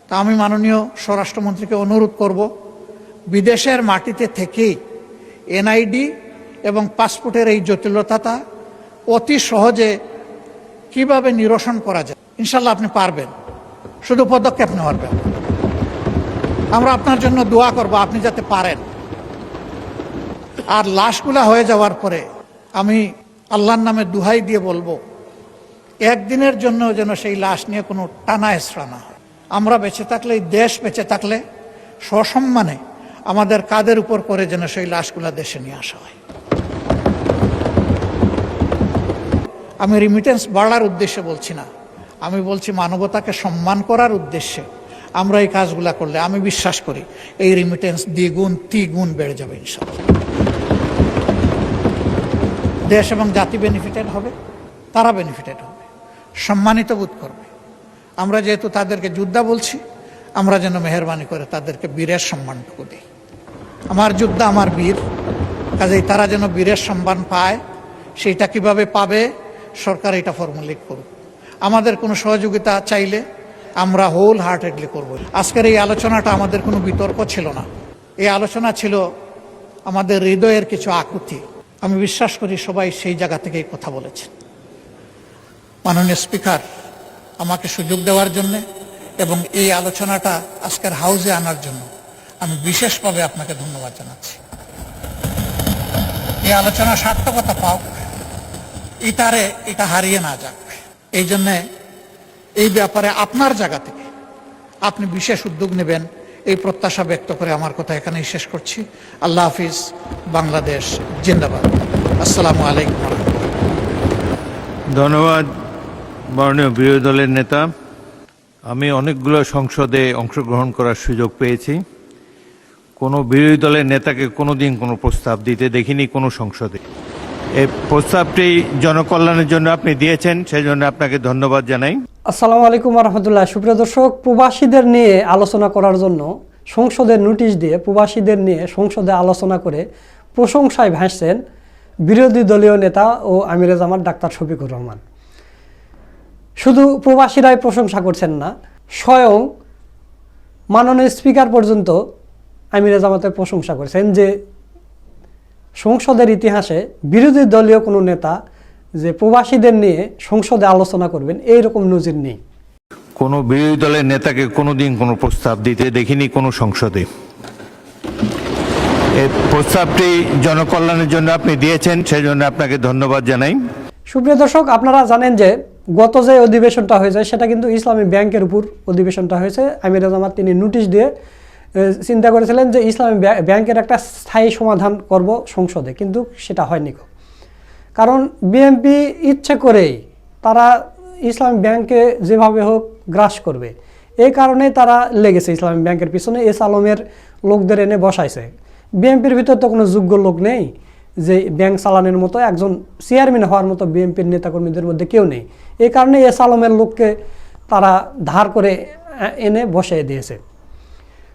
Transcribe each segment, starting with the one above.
তা আমি মাননীয় স্বরাষ্ট্রমন্ত্রীকে অনুরোধ করব, বিদেশের মাটিতে থেকেই এনআইডি এবং পাসপোর্টের এই জটিলতাটা অতি সহজে কিভাবে নিরসন করা যায়। ইনশাল্লাহ আপনি পারবেন, শুধু পদক্ষেপ নেওয়ার ব্যাপার। আমরা আপনার জন্য দোয়া করব আপনি যাতে পারেন। আর লাশগুলা হয়ে যাওয়ার পরে আমি আল্লাহর নামে দুহাই দিয়ে বলবো, একদিনের জন্য যেন সেই লাশ নিয়ে কোনো টানা হেঁচড়া না হয়। আমরা বেঁচে থাকলে, এই দেশ বেঁচে থাকলে সসম্মানে আমাদের কাঁধের উপর করে যেন সেই লাশগুলা দেশে নিয়ে আসা হয়। আমি রিমিটেন্স বাড়ার উদ্দেশ্যে বলছি না, আমি বলছি মানবতাকে সম্মান করার উদ্দেশ্যে আমরা এই কাজগুলা করলে আমি বিশ্বাস করি এই রিমিটেন্স দ্বিগুণ তিগুণ বেড়ে যাবে ইনশাআল্লাহ। দেশ এবং জাতি বেনিফিটেড হবে, তারা বেনিফিটেড হবে, সম্মানিত বোধ করবে। আমরা যেহেতু তাদেরকে যোদ্ধা বলছি, আমরা যেন মেহরবানি করে তাদেরকে বীরের সম্মানটুকু দিই। আমার যোদ্ধা আমার বীর, কাজেই তারা যেন বীরের সম্মান পায়। সেইটা কিভাবে পাবে, সরকার এটা ফর্মুলেট করুক। আমাদের কোনো সহযোগিতা চাইলে আমরা হোল হার্টেডলি করব। আজকের এই আলোচনাটা আমাদের কোনো বিতর্ক ছিল না, এই আলোচনা ছিল আমাদের হৃদয়ের কিছু আকুতি। আমি বিশ্বাস করি সবাই সেই জায়গা থেকেই কথা বলেছেন। মাননীয় স্পিকার আমাকে সুযোগ দেওয়ার জন্য এবং এই আলোচনাটা আজকের হাউজে আনার জন্য আমি বিশেষভাবে আপনাকে ধন্যবাদ জানাচ্ছি। এই আলোচনা সার্থকতা পাও, এটা হারিয়ে না যাক, এই জন্যে এই ব্যাপারে আপনার জায়গা থেকে আপনি বিশেষ উদ্যোগ নেবেন, এই প্রত্যাশা ব্যক্ত করে আমার কথা এখানেই শেষ করছি। আল্লাহ হাফিজ, বাংলাদেশ জিন্দাবাদ। আসসালামু আলাইকুম। ধন্যবাদ মাননীয় বিরোধী দলের নেতা। আমি অনেকগুলো সংসদে অংশগ্রহণ করার সুযোগ পেয়েছি, কোনো বিরোধী দলের নেতাকে কোনোদিন কোনো প্রস্তাব দিতে দেখিনি কোনো সংসদে। এই প্রস্তাবটি জনকল্যাণের জন্য আপনি দিয়েছেন, সেই জন্য আপনাকে ধন্যবাদ জানাই। আসসালামু আলাইকুম রহমতুল্লাহ। সুপ্রিয় দর্শক, প্রবাসীদের নিয়ে আলোচনা করার জন্য সংসদে নোটিশ দিয়ে প্রবাসীদের নিয়ে সংসদে আলোচনা করে প্রশংসায় ভাসছেন বিরোধী দলীয় নেতা ও আমিরে জামাত ডাক্তার শফিকুর রহমান। শুধু প্রবাসীরাই প্রশংসা করছেন না, স্বয়ং মাননীয় স্পিকার পর্যন্ত আমিরে জামাতের প্রশংসা করেছেন যে সংসদের ইতিহাসে বিরোধী দলীয় কোনো নেতা যে প্রবাসীদের নিয়ে সংসদে আলোচনা করবেন এইরকম নজির নেই। কোনো বিরোধী দলের নেতাকে কোনোদিন কোনো প্রস্তাব দিতে দেখিনি কোনো সংসদে। এই প্রস্তাবটি জনকল্যাণের জন্য আপনি দিয়েছেন, সেই জন্য আপনাকে ধন্যবাদ জানাই। সুপ্রিয় দর্শক, আপনারা জানেন যে গত যে অধিবেশনটা হয়েছে সেটা কিন্তু ইসলামী ব্যাংকের উপর অধিবেশনটা হয়েছে। আমিরে জামাত তিনি নোটিশ দিয়ে চিন্তা করেছিলেন যে ইসলামী ব্যাংকের একটা স্থায়ী সমাধান করব সংসদে, কিন্তু সেটা হয়নি। কারণ বিএনপি ইচ্ছে করেই তারা ইসলামী ব্যাংকে যেভাবে হোক গ্রাস করবে, এই কারণে তারা লেগেছে ইসলামী ব্যাংকের পিছনে। এস আলমের লোকদের এনে বসাইছে। বিএনপির ভিতর তো কোনো যোগ্য লোক নেই যে ব্যাংক চালানোর মতো, একজন চেয়ারম্যান হওয়ার মতো বিএনপির নেতাকর্মীদের মধ্যে কেউ নেই। এই কারণে এস আলমের লোককে তারা ধার করে এনে বসিয়ে দিয়েছে।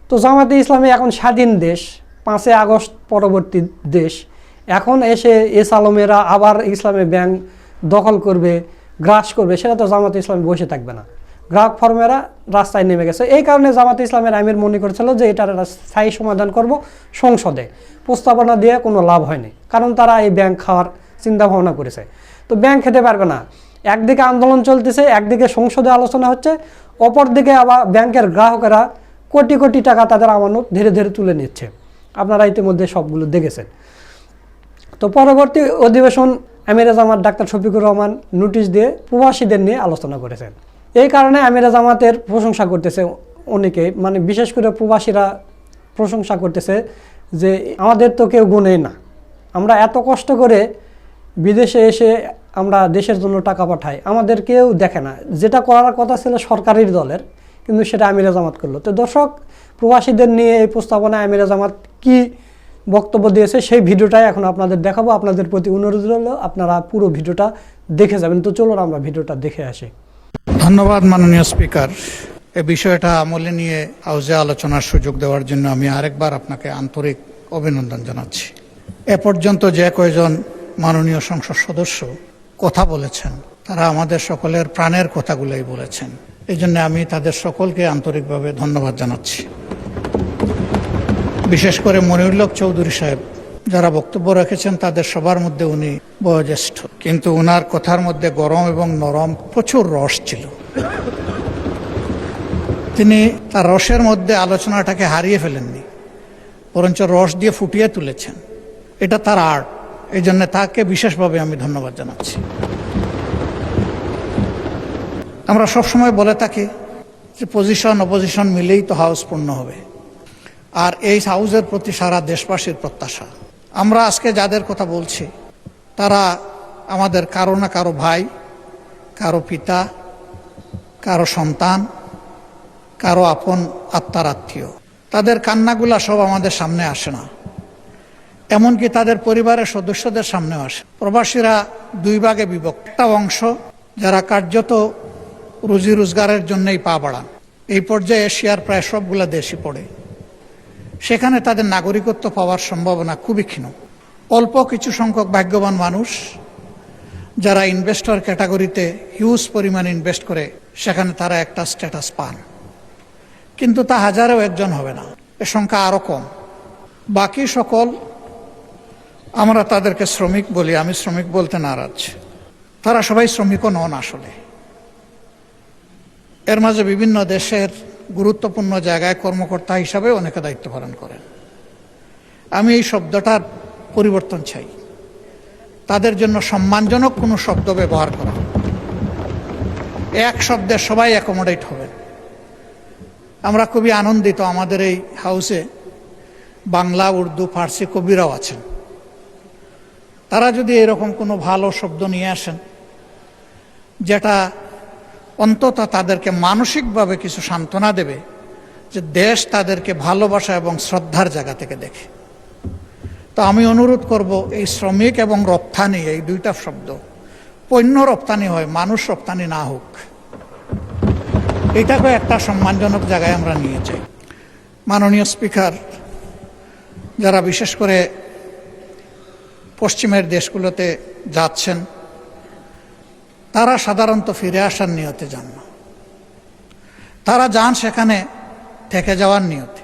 তো জামাতে ইসলামী এখন স্বাধীন দেশ, 5 আগস্ট পরবর্তী দেশ, এখন এসে এস আলমেরা আবার ইসলামী ব্যাংক দখল করবে, গ্রাস করবে, সেটা তো জামাতে ইসলামী বসে থাকবে না। গ্রাহক ফর্মেরা রাস্তায় নেমে গেছে। এই কারণে জামাতে ইসলামের আমির মনে করেছিল যে এটার স্থায়ী সমাধান করব সংসদে। প্রস্তাবনা দিয়ে কোনো লাভ হয়নি, কারণ তারা এই ব্যাংক খাওয়ার চিন্তা ভাবনা করেছে। তো ব্যাংক খেতে পারবে না। একদিকে আন্দোলন চলতেছে, একদিকে সংসদে আলোচনা হচ্ছে, অপরদিকে আবার ব্যাংকের গ্রাহকেরা কোটি কোটি টাকা তাদের আমানত ধীরে ধীরে তুলে নিচ্ছে। আপনারা ইতিমধ্যে সবগুলো দেখেছেন। তো পরবর্তী অধিবেশন আমিরে জামাত ডাক্তার শফিকুর রহমান নোটিশ দিয়ে প্রবাসীদের নিয়ে আলোচনা করেছেন। এই কারণে আমিরে জামাতের প্রশংসা করতেছে অনেকে, মানে বিশেষ করে প্রবাসীরা প্রশংসা করতেছে যে আমাদের তো কেউ গুনেই না, আমরা এত কষ্ট করে বিদেশে এসে আমরা দেশের জন্য টাকা পাঠাই, আমাদের কেউ দেখে না। যেটা করার কথা ছিল সরকারের দলের, কিন্তু সেটা আমিরে জামাত করলো। তো দর্শক, প্রবাসীদের নিয়ে এই প্রস্তাবনায় আমিরে জামাত কি বক্তব্য দিয়েছে সেই ভিডিওটাই এখন আপনাদের দেখাবো। আপনাদের প্রতি অনুরোধ হলো আপনারা পুরো ভিডিওটা দেখে যাবেন। তো চলুন আমরা ভিডিওটা দেখে আসি। ধন্যবাদ মাননীয় স্পিকার, এই বিষয়টা আমলে নিয়ে হাউজে আলোচনার সুযোগ দেওয়ার জন্য আমি আরেকবার আপনাকে আন্তরিক অভিনন্দন জানাচ্ছি। এ পর্যন্ত যে কয়জন মাননীয় সংসদ সদস্য কথা বলেছেন তারা আমাদের সকলের প্রাণের কথাগুলোই বলেছেন। এই জন্য আমি তাদের সকলকে আন্তরিকভাবে ধন্যবাদ জানাচ্ছি। বিশেষ করে মনিরুল হক চৌধুরী সাহেব যারা বক্তব্য রেখেছেন তাদের সবার মধ্যে উনি বয়োজ্যেষ্ঠ, কিন্তু উনার কথার মধ্যে গরম এবং নরম প্রচুর রস ছিল। তিনি তার রসের মধ্যে আলোচনাটাকে হারিয়ে ফেলেননি, বরঞ্চ রস দিয়ে ফুটিয়ে তুলেছেন। এটা তার আর্ট, এই জন্য তাকে বিশেষভাবে আমি ধন্যবাদ জানাচ্ছি। আমরা সবসময় বলে থাকি যে পজিশন অপোজিশন মিলেই তো হাউস পূর্ণ হবে, আর এই হাউসের প্রতি সারা দেশবাসীর প্রত্যাশা। আমরা আজকে যাদের কথা বলছি তারা আমাদের কারো না কারো ভাই, কারো পিতা, কারো সন্তান, কারো আপন আত্মার আত্মীয়। তাদের কান্নাগুলা সব আমাদের সামনে আসে না, এমনকি তাদের পরিবারের সদস্যদের সামনেও আসে। প্রবাসীরা দুই ভাগে বিভক্ত। একটা অংশ যারা কার্যত রুজি রোজগারের জন্যই পা বাড়ান, এই পর্যায়ে এশিয়ার প্রায় সবগুলা দেশই পড়ে, সেখানে তাদের নাগরিকত্ব পাওয়ার সম্ভাবনা খুবই ক্ষীণ। অল্প কিছু সংখ্যক ভাগ্যবান মানুষ যারা ইনভেস্টর ক্যাটাগরিতে হিউজ পরিমাণ ইনভেস্ট করে সেখানে তারা একটা স্ট্যাটাস পান, কিন্তু তা হাজারেও একজন হবে না, এ সংখ্যা আরো কম। বাকি সকল আমরা তাদেরকে শ্রমিক বলি, আমি শ্রমিক বলতে নারাজ। তারা সবাই শ্রমিকও নন আসলে। এর মাঝে বিভিন্ন দেশের গুরুত্বপূর্ণ জায়গায় কর্মকর্তা হিসাবে অনেকে দায়িত্ব পালন করেন। আমি এই শব্দটার পরিবর্তন চাই, তাদের জন্য সম্মানজনক কোনো শব্দ ব্যবহার করা। এক শব্দে সবাই অ্যাকোমোডেট হবেন। আমরা খুবই আনন্দিত আমাদের এই হাউসে বাংলা, উর্দু, ফার্সি কবিরাও আছেন। তারা যদি এরকম কোনো ভালো শব্দ নিয়ে আসেন যেটা অন্তত তাদেরকে মানসিকভাবে কিছু সান্ত্বনা দেবে যে দেশ তাদেরকে ভালোবাসা এবং শ্রদ্ধার জায়গা থেকে দেখে, তো আমি অনুরোধ করব এই শ্রমিক এবং রপ্তানি, এই দুইটা শব্দ পণ্য রপ্তানি হয়, মানুষ রপ্তানি না হোক। এটাকে একটা সম্মানজনক জায়গায় আমরা নিয়ে যাই। মাননীয় স্পিকার, যারা বিশেষ করে পশ্চিমের দেশগুলোতে যাচ্ছেন তারা সাধারণত ফিরে আসার নিয়তে যান না, তারা যান সেখানে থেকে যাওয়ার নিয়তে।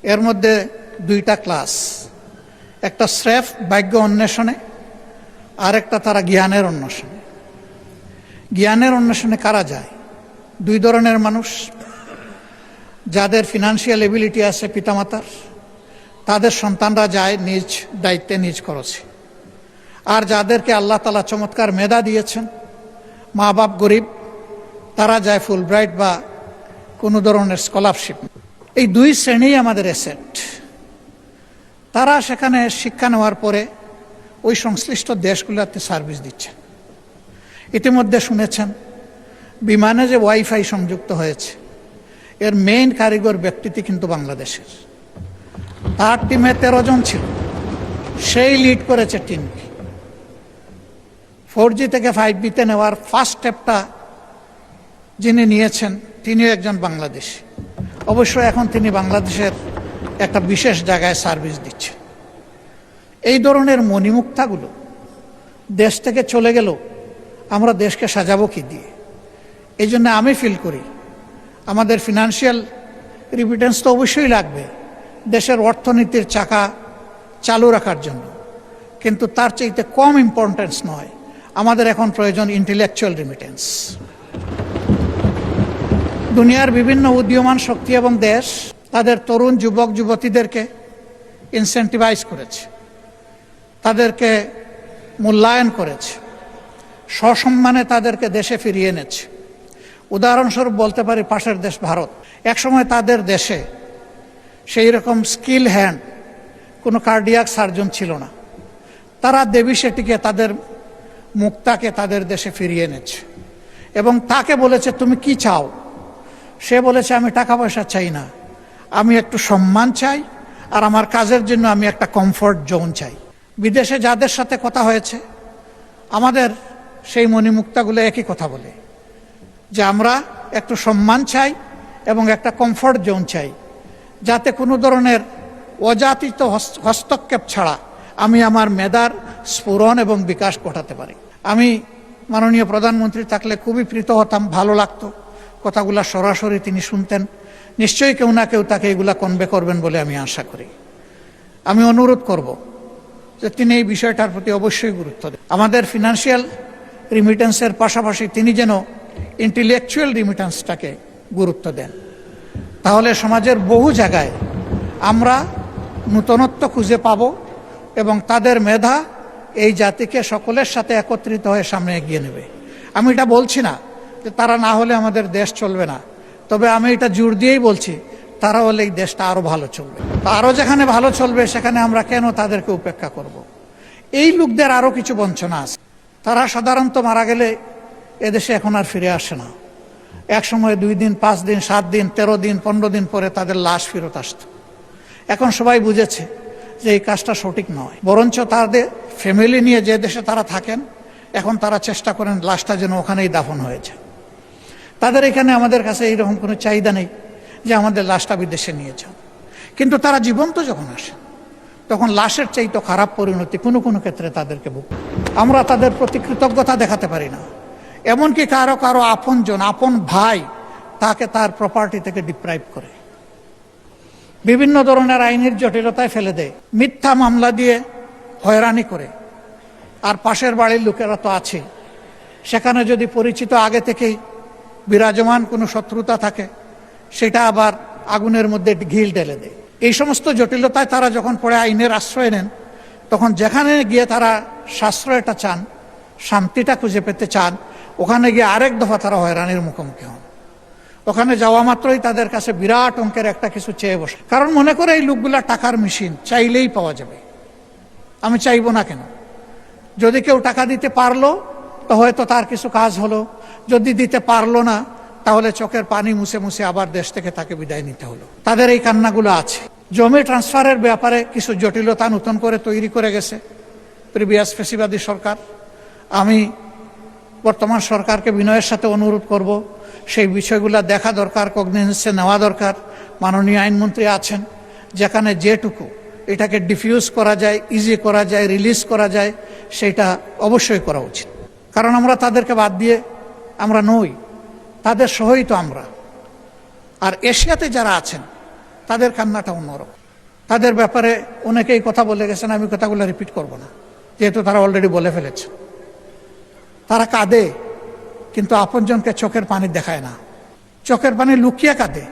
এর মধ্যে দুইটা ক্লাস, একটা স্রেফ ভাগ্য অন্বেষণে, আর একটা তারা জ্ঞানের অন্বেষণে। জ্ঞানের অন্বেষণে কারা যায়? দুই ধরনের মানুষ, যাদের ফিনান্সিয়াল এবিলিটি আছে পিতামাতার, তাদের সন্তানরা যায় নিজ দায়িত্বে নিজ খরচে। আর যাদেরকে আল্লাহ তাআলা চমৎকার মেধা দিয়েছেন, মা বাপ গরিব, তারা যায় ফুলব্রাইট বা কোনো ধরনের স্কলারশিপ। এই দুই শ্রেণী আমাদের অ্যাসেট। তারা সেখানে শিক্ষা নেওয়ার পরে ওই সংশ্লিষ্ট দেশগুলোতে সার্ভিস দিচ্ছেন। ইতিমধ্যে শুনেছেন বিমানে যে ওয়াইফাই সংযুক্ত হয়েছে, এর মেইন কারিগর ব্যক্তিটি কিন্তু বাংলাদেশের। তার টিমে 13 জন ছিল, সেই লিড করেছে টিমকে। 4G থেকে 5G-তে নেওয়ার ফার্স্ট স্টেপটা যিনি নিয়েছেন তিনিও একজন বাংলাদেশী। অবশ্য এখন তিনি বাংলাদেশের একটা বিশেষ জায়গায় সার্ভিস দিচ্ছেন। এই ধরনের মণিমুক্তাগুলো দেশ থেকে চলে গেল, আমরা দেশকে সাজাবো কি দিয়ে? এই জন্য আমি ফিল করি আমাদের ফিনান্সিয়াল রিমিটেন্স তো অবশ্যই লাগবে দেশের অর্থনীতির চাকা চালু রাখার জন্য, কিন্তু তার চাইতে কম ইম্পর্টেন্স নয়, আমাদের এখন প্রয়োজন ইন্টেলেকচুয়াল রিমিটেন্স। দুনিয়ার বিভিন্ন উদীয়মান শক্তি এবং দেশ তাদের তরুণ যুবক যুবতীদেরকে ইনসেন্টিভাইজ করেছে, তাদেরকে মূল্যায়ন করেছে, সসম্মানে তাদেরকে দেশে ফিরিয়ে এনেছে। উদাহরণস্বরূপ বলতে পারি পাশের দেশ ভারত। একসময় তাদের দেশে সেই রকম স্কিল হ্যান্ড কোনো কার্ডিয়াক সার্জন ছিল না, তারা দেবী শেঠিকে, তাদের মুক্তাকে তাদের দেশে ফিরিয়ে এনেছে এবং তাকে বলেছে তুমি কি চাও? সে বলেছে আমি টাকা পয়সা চাই না, আমি একটু সম্মান চাই, আর আমার কাজের জন্য আমি একটা কমফোর্ট জোন চাই। বিদেশে যাদের সাথে কথা হয়েছে আমাদের সেই মণিমুক্তাগুলো একই কথা বলে যে আমরা একটু সম্মান চাই এবং একটা কমফোর্ট জোন চাই, যাতে কোনো ধরনের অযাচিত হস্তক্ষেপ ছাড়া আমি আমার মেধার স্ফুরণ এবং বিকাশ ঘটাতে পারি। আমি মাননীয় প্রধানমন্ত্রী থাকলে খুবই প্রীত হতাম, ভালো লাগতো, কথাগুলা সরাসরি তিনি শুনতেন। নিশ্চয়ই কেউ না কেউ তাকে এগুলা কনভে করবেন বলে আমি আশা করি। আমি অনুরোধ করব যে তিনি এই বিষয়টার প্রতি অবশ্যই গুরুত্ব দেন। আমাদের ফিনান্সিয়াল রিমিটেন্সের পাশাপাশি তিনি যেন ইন্টেলেকচুয়াল রিমিটেন্সটাকে গুরুত্ব দেন। তাহলে সমাজের বহু জায়গায় আমরা নূতনত্ব খুঁজে পাব এবং তাদের মেধা এই জাতিকে সকলের সাথে একত্রিত হয়ে সামনে এগিয়ে নেবে। আমি এটা বলছি না যে তারা না হলে আমাদের দেশ চলবে না, তবে আমি এটা জোর দিয়েই বলছি তারা হলে এই দেশটা আরো ভালো চলবে। আরো যেখানে ভালো চলবে সেখানে আমরা কেন তাদেরকে উপেক্ষা করব? এই লোকদের আরো কিছু বঞ্চনা আছে। তারা সাধারণত মারা গেলে এদেশে এখন আর ফিরে আসে না। এক সময় 2 দিন, 5 দিন, 7 দিন, 13 দিন, 15 দিন পরে তাদের লাশ ফেরত আসত। এখন সবাই বুঝেছে যে এই কাজটা সঠিক নয়, বরঞ্চ তাদের ফ্যামিলি নিয়ে যে দেশে তারা থাকেন এখন তারা চেষ্টা করেন লাশটা যেন ওখানেই দাফন হয়েছে। তাদের এখানে আমাদের কাছে এইরকম কোনো চাহিদা নেই যে আমাদের লাশটা বিদেশে নিয়ে যান। কিন্তু তারা জীবন্ত যখন আসে তখন লাশের চাইতে খারাপ পরিণতি কোনো কোনো ক্ষেত্রে তাদেরকে ভোগ। আমরা তাদের প্রতি কৃতজ্ঞতা দেখাতে পারি না। এমনকি কারো কারো আপনজন, আপন ভাই তাকে তার প্রপার্টি থেকে ডিপ্রাইভ করে, বিভিন্ন ধরনের আইনের জটিলতায় ফেলে দেয়, মিথ্যা মামলা দিয়ে হয়রানি করে। আর পাশের বাড়ির লোকেরা তো আছে, সেখানে যদি পরিচিত আগে থেকেই বিরাজমান কোনো শত্রুতা থাকে সেটা আবার আগুনের মধ্যে ঘিল ঢেলে দেয়। এই সমস্ত জটিলতায় তারা যখন পড়ে আইনের আশ্রয় নেন, তখন যেখানে গিয়ে তারা সাশ্রয়টা চান, শান্তিটা খুঁজে পেতে চান, ওখানে গিয়ে আরেক দফা তারা হয়রানির মুখোমুখি হন। ওখানে যাওয়া মাত্রই তাদের কাছে বিরাট অঙ্কের একটা কিছু চেয়ে বসে, কারণ মনে করে এই লোকগুলা টাকার মেশিন, চাইলেই পাওয়া যাবে। আমি চাইবো না কেন? যদি কেউ টাকা দিতে পারলো তো হয়তো তার কিছু কাজ হলো, যদি দিতে পারলো না তাহলে চোখের পানি মুছে মুছে আবার দেশ থেকে তাকে বিদায় নিতে হলো। তাদের এই কান্নাগুলো আছে। জমি ট্রান্সফারের ব্যাপারে কিছু জটিলতা নতুন করে তৈরি করে গেছে প্রিভিয়াস ফ্যাসিবাদী সরকার। আমি বর্তমান সরকারকে বিনয়ের সাথে অনুরোধ করব, সেই বিষয়গুলো দেখা দরকার, কগনিজেন্সে নেওয়া দরকার। মাননীয় আইনমন্ত্রী আছেন, যেখানে যেটুকু এটাকে ডিফিউজ করা যায়, ইজি করা যায়, রিলিজ করা যায়, সেটা অবশ্যই করা উচিত। কারণ আমরা তাদেরকে বাদ দিয়ে আমরা নই, তাদের সহই তো আমরা। আর এশিয়াতে যারা আছেন তাদের কান্নাটা অন্যরকম। তাদের ব্যাপারে অনেকেই কথা বলে গেছেন, আমি কথাগুলো রিপিট করব না, যেহেতু তারা অলরেডি বলে ফেলেছে। তারা কাঁদে কিন্তু আপনজনকে চোখের পানি দেখায় না, চোখের পানি লুকিয়ে কাঁদে।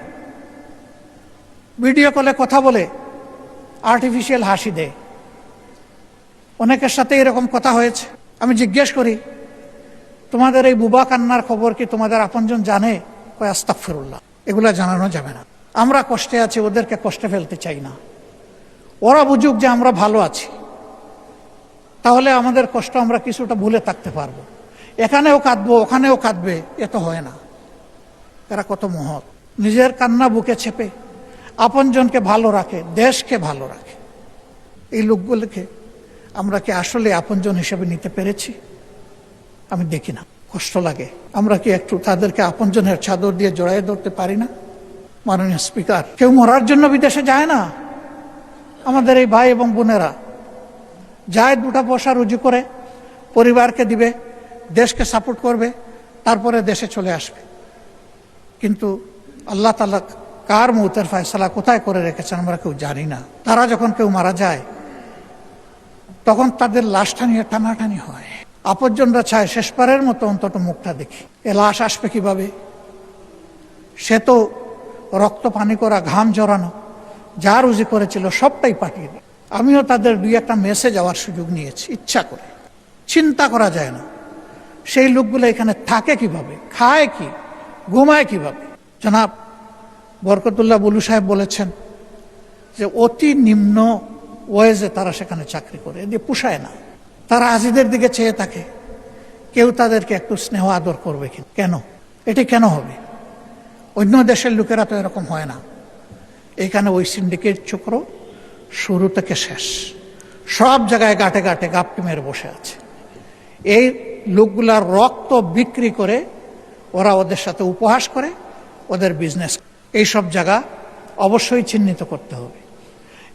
ভিডিও কলে কথা বলে আর্টিফিশিয়াল হাসি দেয়। অনেকের সাথে এরকম কথা হয়েছে। আমি জিজ্ঞেস করি, তোমাদের এই বুবা কান্নার খবর কি তোমাদের আপনজন জানে? কয় আস্তাগফিরুল্লাহ, এগুলা জানানো যাবে না। আমরা কষ্টে আছি, ওদেরকে কষ্টে ফেলতে চাই না। ওরা বুঝুক যে আমরা ভালো আছি, তাহলে আমাদের কষ্ট আমরা কিছুটা ভুলে থাকতে পারবো। এখানেও কাঁদবো, ওখানেও কাঁদবে, এ তো হয় না। এরা কত মহৎ, নিজের কান্না বুকে চেপে আপনজনকে ভালো রাখে, দেশকে ভালো রাখে। এই লোকগুলোকে আমরা কি আসলে আপনজন হিসেবে নিতে পেরেছি? আমি দেখি না, কষ্ট লাগে। আমরা কি একটু তাদেরকে আপনজনের চাদর দিয়ে জড়াই ধরতে পারি না? মাননীয় স্পিকার, কেউ মরার জন্য বিদেশে যায় না। আমাদের এই ভাই এবং বোনেরা যায়, 2টা পয়সা রুজি করে পরিবারকে দিবে, দেশকে সাপোর্ট করবে, তারপরে দেশে চলে আসবে। কিন্তু আল্লাহ তাআলা কার মৌতের ফয়সালা কোথায় করে রেখেছেন আমরা কেউ জানি না। তারা যখন কেউ মারা যায় তখন তাদের লাশটা নিয়ে টানাটানি হয়। আপনজনরা চায় শেষবারের মতো অন্তত মুখটা দেখি। এ লাশ আসবে কিভাবে? সে তো রক্ত পানি করা, ঘাম জড়ানো, যা রুজি করেছিল সবটাই পাঠিয়ে দিই। আমিও তাদের 2-1টা মেসে যাওয়ার সুযোগ নিয়েছি ইচ্ছা করে। চিন্তা করা যায় না সেই লোকগুলো এখানে থাকে কিভাবে, খায় কি, ঘুমায় কিভাবে। জনাব বরকতুল্লাহ বুলু সাহেব বলেছেন যে অতি নিম্ন ওয়েজে তারা সেখানে চাকরি করে, এদিকে পুষায় না। তারা আজিদের দিকে চেয়ে থাকে, কেউ তাদেরকে একটু স্নেহ আদর করবে কেন? এটি কেন হবে? অন্য দেশের লোকেরা তো এরকম হয় না। এখানে ওই সিন্ডিকেট চক্র শুরু থেকে শেষ সব জায়গায় গাঁটে গাঁটে গাপটি মেরে বসে আছে। এই লোকগুলার রক্ত বিক্রি করে ওরা ওদের সাথে উপহাস করে, ওদের বিজনেস। এই সব জায়গা অবশ্যই চিহ্নিত করতে হবে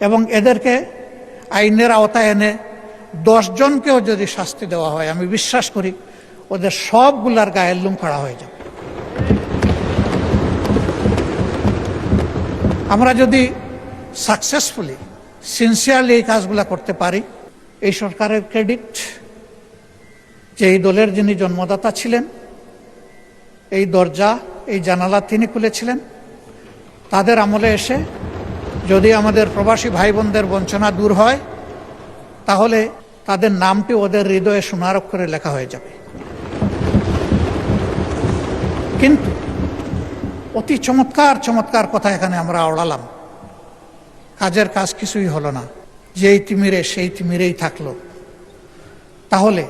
এবং এদেরকে আইনের আওতায় এনে 10 জনকেও যদি শাস্তি দেওয়া হয়, আমি বিশ্বাস করি ওদের সবগুলার গায়ের লোম খাড়া হয়ে যাবে। আমরা যদি সাকসেসফুলি সিনসিয়ারলি এই কাজগুলা করতে পারি, এই সরকারের ক্রেডিট যে এই দলের যিনি জন্মদাতা ছিলেন, এই দরজা এই জানালা তিনি খুলেছিলেন, তাদের আমলে এসে যদি আমাদের প্রবাসী ভাই বোনদের বঞ্চনা দূর হয়, তাহলে তাদের নামটি ওদের হৃদয়ে সোনার অক্ষরে লেখা হয়ে যাবে। কিন্তু অতি চমৎকার চমৎকার কথা এখানে আমরা ওড়ালাম, কাজের কাজ কিছুই হলো না, যেই তিমিরে সেই তিমিরেই থাকলো। তাহলে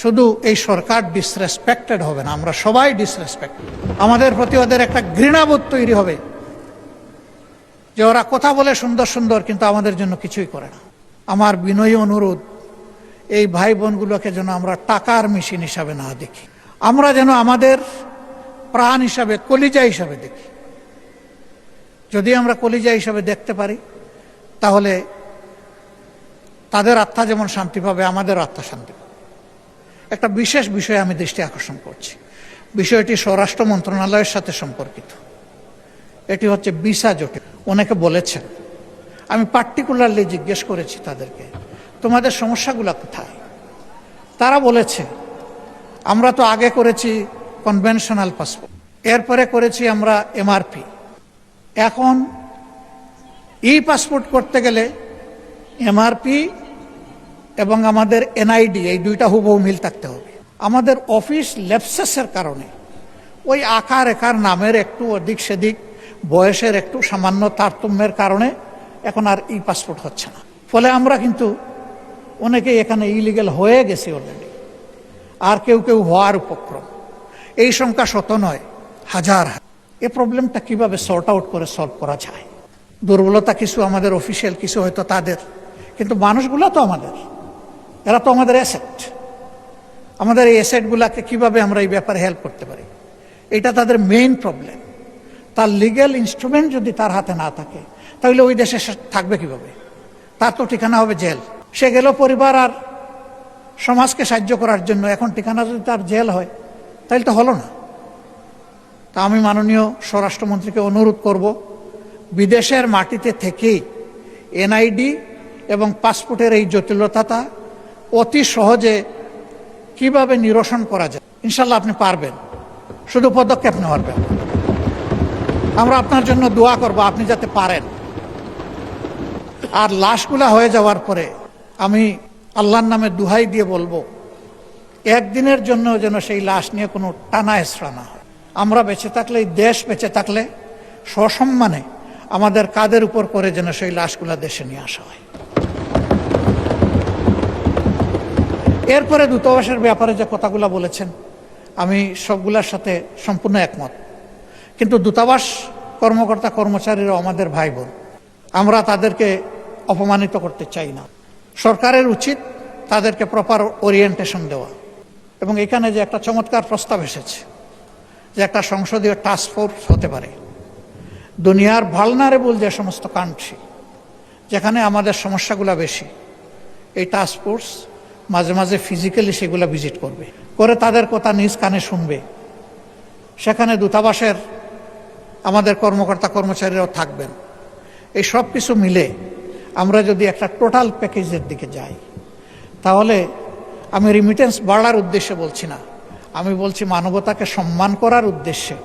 শুধু এই সরকার ডিসরেসপেক্টেড হবে না, আমরা সবাই ডিসরেসপেক্ট, আমাদের প্রতি ওদের একটা ঘৃণাবোধ তৈরি হবে যে ওরা কথা বলে সুন্দর সুন্দর কিন্তু আমাদের জন্য কিছুই করে না। আমার বিনয়ী অনুরোধ, এই ভাই বোনগুলোকে যেন আমরা টাকার মেশিন হিসাবে না দেখি, আমরা যেন আমাদের প্রাণ হিসাবে, কলিজা হিসাবে দেখি। যদি আমরা কলিজা হিসাবে দেখতে পারি, তাহলে তাদের আত্মা যেমন শান্তি পাবে, আমাদের আত্মা শান্তি পাবে। একটা বিশেষ বিষয়ে আমি দৃষ্টি আকর্ষণ করছি, বিষয়টি স্বরাষ্ট্র মন্ত্রণালয়ের সাথে সম্পর্কিত। এটি হচ্ছে ভিসা জটিল। অনেকে বলেছেন, আমি পার্টিকুলারলি জিজ্ঞেস করেছি তাদেরকে, তোমাদের সমস্যাগুলো কোথায়? তারা বলেছে, আমরা তো আগে করেছি কনভেনশনাল পাসপোর্ট, এরপরে করেছি আমরা এমআরপি, এখন ই পাসপোর্ট করতে গেলে এমআরপি এবং আমাদের এনআইডি এই দুইটা হুবহু মিল থাকতে হবে। আমাদের অফিস ল্যাপসেসের কারণে, ওই আকার একার নামের একটু অধিক সেদিক, বয়সের একটু সামান্য তারতম্যের কারণে এখন আর ই পাসপোর্ট হচ্ছে না। ফলে আমরা কিন্তু অনেকেই এখানে ইলিগাল হয়ে গেছি অলরেডি, আর কেউ কেউ হওয়ার উপক্রম। এই সংখ্যা শত নয়, হাজার। এই প্রবলেমটা কিভাবে সর্ট আউট করে সলভ করা যায়? দুর্বলতা কিছু আমাদের অফিসিয়াল, কিছু হয়তো তাদের, কিন্তু মানুষগুলো তো আমাদের, এরা তো আমাদের অ্যাসেট। আমাদের এই অ্যাসেটগুলাকে কিভাবে আমরা এই ব্যাপারে হেল্প করতে পারি, এটা তাদের মেইন প্রবলেম। তার লিগ্যাল ইনস্ট্রুমেন্ট যদি তার হাতে না থাকে, তাহলে ওই দেশে সে থাকবে কিভাবে? তার তো ঠিকানা হবে জেল। সে গেল পরিবার আর সমাজকে সাহায্য করার জন্য, এখন ঠিকানা যদি তার জেল হয়, তাহলে তো হলো না। তা আমি মাননীয় স্বরাষ্ট্রমন্ত্রীকে অনুরোধ করব, বিদেশের মাটিতে থেকেই এনআইডি এবং পাসপোর্টের এই জটিলতাটা অতি সহজে কিভাবে নিরসন করা যায়। ইনশাল্লাহ আপনি পারবেন, শুধু পদক্ষেপ নেওয়ার ব্যাপার। আমরা আপনার জন্য দোয়া করব, আপনি যাতে পারেন। আর লাশগুলা হয়ে যাওয়ার পরে আমি আল্লাহর নামে দুহাই দিয়ে বলবো, একদিনের জন্য যেন সেই লাশ নিয়ে কোনো টানা হেঁচড়া না হয়। আমরা বেঁচে থাকলে, এই দেশ বেঁচে থাকলে সসম্মানে আমাদের কাঁধের উপর করে যেন সেই লাশগুলা দেশে নিয়ে আসা হয়। এরপরে দূতাবাসের ব্যাপারে যে কথাগুলো বলেছেন, আমি সবগুলোর সাথে সম্পূর্ণ একমত। কিন্তু দূতাবাস কর্মকর্তা কর্মচারীরা আমাদের ভাই বোন, আমরা তাদেরকে অপমানিত করতে চাই না। সরকারের উচিত তাদেরকে প্রপার ওরিয়েন্টেশন দেওয়া। এবং এখানে যে একটা চমৎকার প্রস্তাব এসেছে যে একটা সংসদীয় টাস্ক ফোর্স হতে পারে, দুনিয়ার ভালনারেবল যে সমস্ত কান্ট্রি যেখানে আমাদের সমস্যাগুলো বেশি, এই টাস্ক ফোর্স মাঝে মাঝে ফিজিক্যালি সেগুলো ভিজিট করবে, করে তাদের কথা নিজ কানে শুনবে। সেখানে দূতাবাসের আমাদের কর্মকর্তা কর্মচারীরাও থাকবেন। এই সব কিছু মিলে আমরা যদি একটা টোটাল প্যাকেজের দিকে যাই, তাহলে আমি রিমিটেন্স বাড়ার উদ্দেশ্যে বলছি না, আমি বলছি মানবতাকে সম্মান করার উদ্দেশ্যে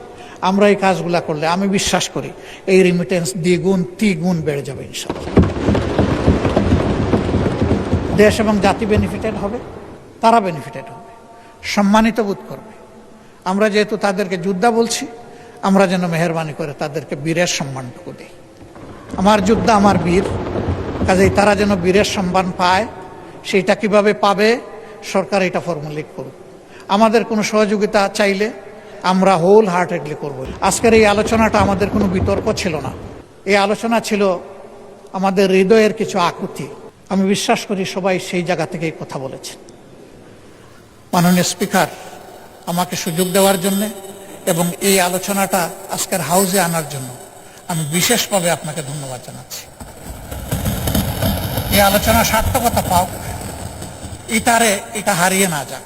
আমরা এই কাজগুলা করলে আমি বিশ্বাস করি এই রিমিটেন্স দ্বিগুণ তিগুণ বেড়ে যাবে ইনশাআল্লাহ। দেশ এবং জাতি বেনিফিটেড হবে, তারা বেনিফিটেড হবে, সম্মানিত বোধ করবে। আমরা যেহেতু তাদেরকে যোদ্ধা বলছি, আমরা যেন মেহেরবানি করে তাদেরকে বীরের সম্মানটুকু দিই। আমার যোদ্ধা আমার বীর, কাজেই তারা যেন বীরের সম্মান পায়। সেইটা কিভাবে পাবে, সরকার এটা ফর্মুলেট করুক। আমাদের কোনো সহযোগিতা চাইলে আমরা হোল হার্টেডলি করব। আজকের এই আলোচনাটা আমাদের কোনো বিতর্ক ছিল না, এই আলোচনা ছিল আমাদের হৃদয়ের কিছু আকুতি। আমি বিশ্বাস করি সবাই সেই জায়গা থেকেই কথা বলেছেন। মাননীয় স্পিকার আমাকে সুযোগ দেওয়ার জন্যে এবং এই আলোচনাটা আজকের হাউসে আনার জন্য আমি বিশেষভাবে আপনাকে ধন্যবাদ জানাচ্ছি। এই আলোচনা সার্থকতা পাও, এটা হারিয়ে না যাক।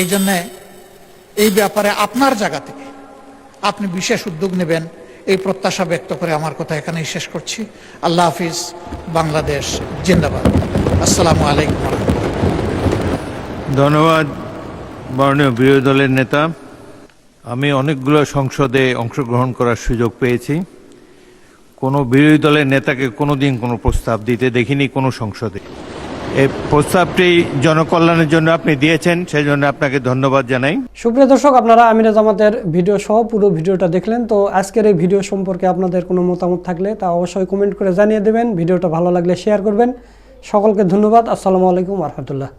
এই জন্যে এই ব্যাপারে আপনার জায়গা থেকে আপনি বিশেষ উদ্যোগ নেবেন, এই প্রত্যাশা ব্যক্ত করে আমার কথা এখানেই শেষ করছি। আল্লাহ হাফিজ। বাংলাদেশ জিন্দাবাদ। আসসালামু আলাইকুম ওয়া রাহমাতুল্লাহ। ধন্যবাদ মাননীয় বিরোধী দলের নেতা। আমি অনেকগুলো সংসদে অংশগ্রহণ করার সুযোগ পেয়েছি। কোনো বিরোধী দলের নেতাকে কোনোদিন কোনো প্রস্তাব দিতে দেখিনি কোনো সংসদে। এই প্রস্তাবটি জনকল্যাণের জন্য আপনি দিয়েছেন, সেই জন্য আপনাকে ধন্যবাদ জানাই। সুপ্রিয় দর্শক, আপনারা আমিরে জামাতের ভিডিও সহ পুরো ভিডিওটা দেখলেন। তো আজকের এই ভিডিও সম্পর্কে আপনাদের কোনো মতামত থাকলে তা অবশ্যই কমেন্ট করে জানিয়ে দেবেন। ভিডিওটা ভালো লাগলে শেয়ার করবেন। সকলকে ধন্যবাদ। আসসালামু আলাইকুম ওয়া রাহমাতুল্লাহ।